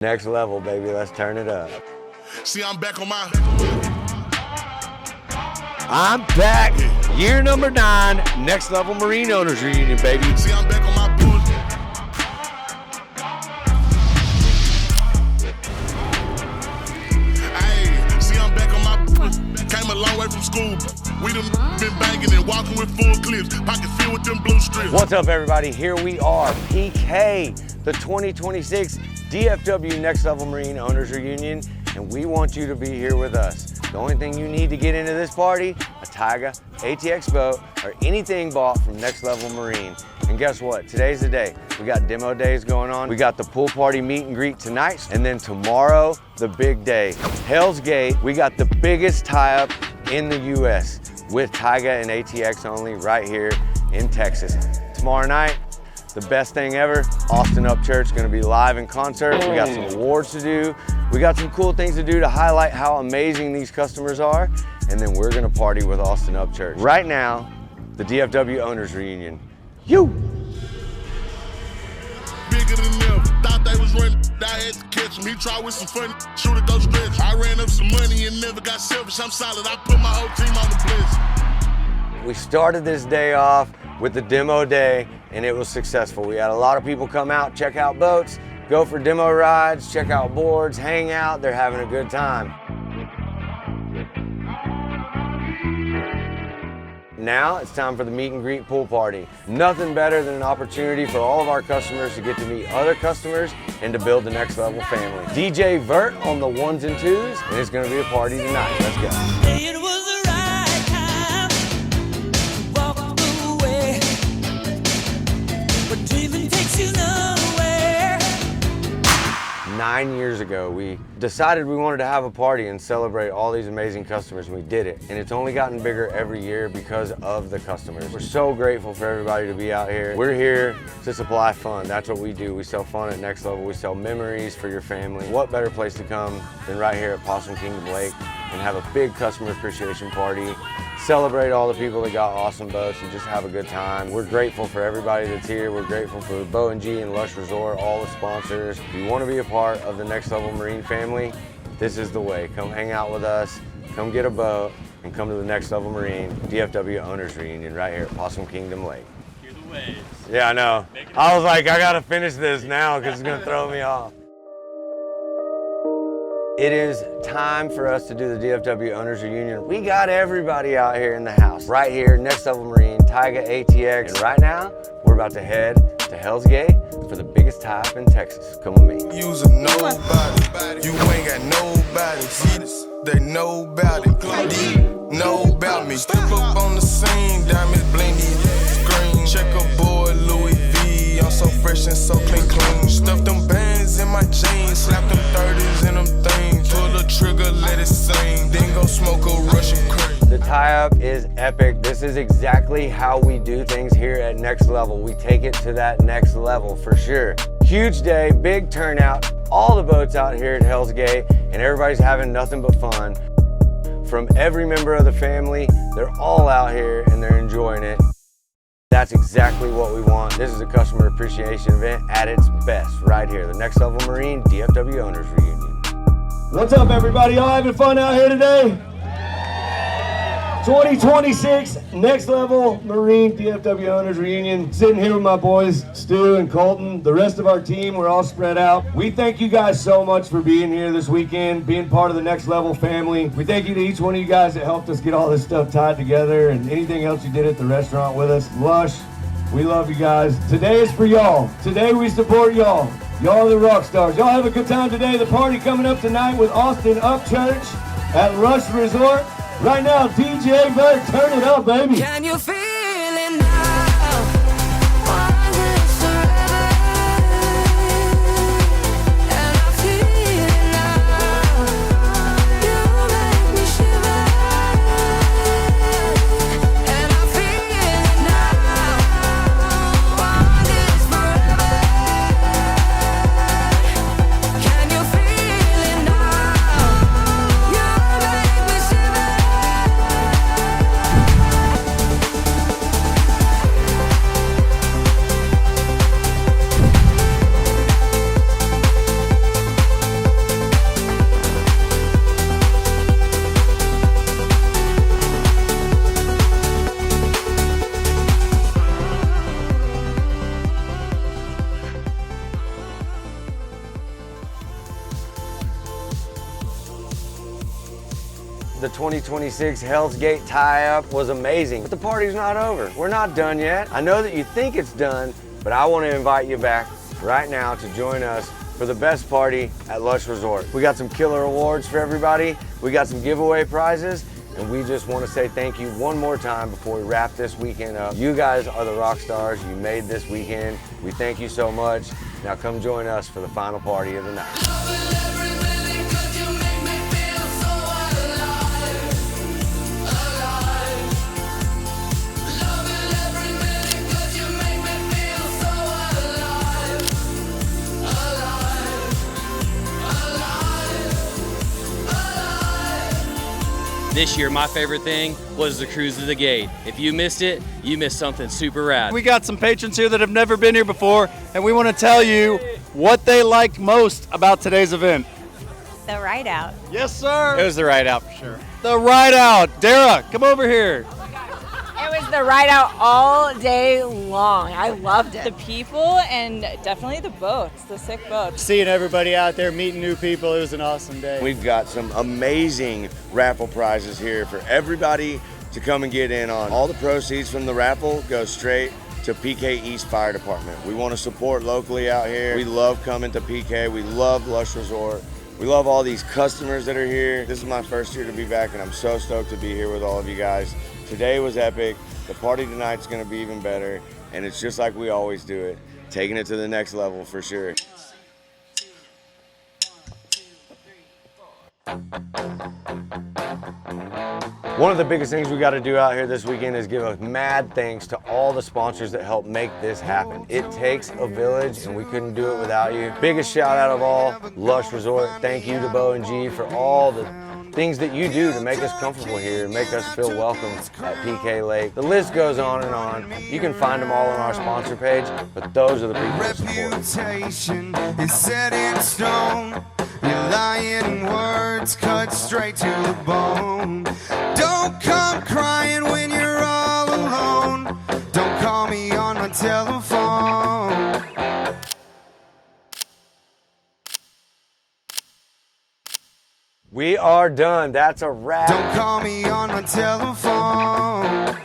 Next level, baby. Let's turn it up. See, I'm back on my... I'm back. Year number 9. Next Level Marine Owners Reunion, baby. See, I'm back on my bull. Hey, see, I'm back on my bull. Came a long way from school. We done been banging and walking with full clips. Pocket filled with them blue strips. What's up, everybody? Here we are, PK, the 2026 DFW Next Level Marine Owners Reunion, and we want you to be here with us. The only thing you need to get into this party, a Taiga, ATX boat, or anything bought from Next Level Marine. And guess what? Today's the day. We got demo days going on. We got the pool party meet and greet tonight, and then tomorrow, the big day. Hell's Gate, we got the biggest tie-up in the US with Taiga and ATX only right here in Texas. Tomorrow night, the best thing ever, Austin Upchurch gonna be live in concert. We got some awards to do. We got some cool things to do to highlight how amazing these customers are. And then we're gonna party with Austin Upchurch. Right now, the DFW Owners Reunion. You! Bigger than them. Thought they was running. I had to catch him. He tried with some funny. Shoot it, go stretch. I ran up some money and never got selfish. I'm solid. I put my whole team on the blitz. We started this day off with the demo day, and it was successful. We had a lot of people come out, check out boats, go for demo rides, check out boards, hang out. They're having a good time. Now it's time for the meet and greet pool party. Nothing better than an opportunity for all of our customers to get to meet other customers and to build the Next Level family. DJ Vert on the 1s and 2s, and it's gonna be a party tonight. Let's go. It was the right time to walk away, but dreaming takes you nowhere. 9 years ago, we decided we wanted to have a party and celebrate all these amazing customers, and we did it. And it's only gotten bigger every year because of the customers. We're so grateful for everybody to be out here. We're here to supply fun. That's what we do. We sell fun at Next Level. We sell memories for your family. What better place to come than right here at Possum Kingdom Lake and have a big customer appreciation party, celebrate all the people that got awesome boats, and just have a good time. We're grateful for everybody that's here. We're grateful for Bow and G and Lush Resort, all the sponsors. If you want to be a part of the Next Level Marine family, this is the way. Come hang out with us, come get a boat, and come to the Next Level Marine DFW Owners Reunion right here at Possum Kingdom Lake. Hear the waves. Yeah, I know. I was like, I gotta finish this now because it's gonna throw me off. It is time for us to do the DFW Owners Reunion. We got everybody out here in the house. Right here, Next Level Marine, Taiga, ATX. And right now, we're about to head to Hell's Gate for the biggest tie-up in Texas. Come with me. You's a nobody. You ain't got nobody. See this? They know about it. Know about me. Step up on the scene, diamonds blingy. Screen. Check a boy, Louis V. I'm so fresh and so clean. Stuff them bands in my jeans. Slap them 30s in them things. Pull the trigger, let it sing. Then go smoke a Russian cream. The tie-up is epic. This is exactly how we do things here at Next Level. We take it to that next level for sure. Huge day, big turnout, all the boats out here at Hell's Gate, and everybody's having nothing but fun. From every member of the family, they're all out here and they're enjoying it. That's exactly what we want. This is a customer appreciation event at its best right here. The Next Level Marine DFW Owners Reunion. What's up, everybody? Y'all having fun out here today? 2026 Next Level Marine DFW Owners Reunion. Sitting here with my boys, Stu and Colton. The rest of our team, we're all spread out. We thank you guys so much for being here this weekend, being part of the Next Level family. We thank you to each one of you guys that helped us get all this stuff tied together and anything else you did at the restaurant with us. Lush, we love you guys. Today is for y'all. Today we support y'all. Y'all are the rock stars. Y'all have a good time today. The party coming up tonight with Austin Upchurch at Rush Resort. Right now, DJ Vert, turn it up, baby. Can you feel it now? Was it forever? And I feel it now. You make me shiver. And I feel it now. Was it forever? Can you feel it now? You make me shiver. the 2026 Hell's Gate tie-up was amazing, but the party's not over. We're not done yet. I know that you think it's done, but I want to invite you back right now to join us for the best party at Lush Resort. We got some killer awards for everybody. We got some giveaway prizes, and we just want to say thank you one more time before we wrap this weekend up. You guys are the rock stars. You made this weekend. We thank you so much. Now come join us for the final party of the night. This year, my favorite thing was the Cruise to the Gate. If you missed it, you missed something super rad. We got some patrons here that have never been here before, and we want to tell you what they liked most about today's event. The ride out. Yes, sir. It was the ride out for sure. The ride out. Dara, come over here. It was the ride out all day long. I loved it. The people and definitely the boats, the sick boats. Seeing everybody out there, meeting new people, it was an awesome day. We've got some amazing raffle prizes here for everybody to come and get in on. All the proceeds from the raffle go straight to PK East Fire Department. We want to support locally out here. We love coming to PK. We love Lush Resort. We love all these customers that are here. This is my first year to be back, and I'm so stoked to be here with all of you guys. Today was epic. The party tonight's gonna be even better, and it's just like we always do it, taking it to the next level for sure. One of the biggest things we got to do out here this weekend is give a mad thanks to all the sponsors that help make this happen. It takes a village, and we couldn't do it without you. Biggest shout out of all, Lush Resort. Thank you to Bo and G for all the things that you do to make us comfortable here and make us feel welcome at PK Lake. The list goes on and on. You can find them all on our sponsor page, but those are the people that support. Reputation is set in stone. Your lying words cut straight to the bone. Don't come crying when you're all alone. Don't call me on my telephone. We are done. That's a wrap. Don't call me on my telephone.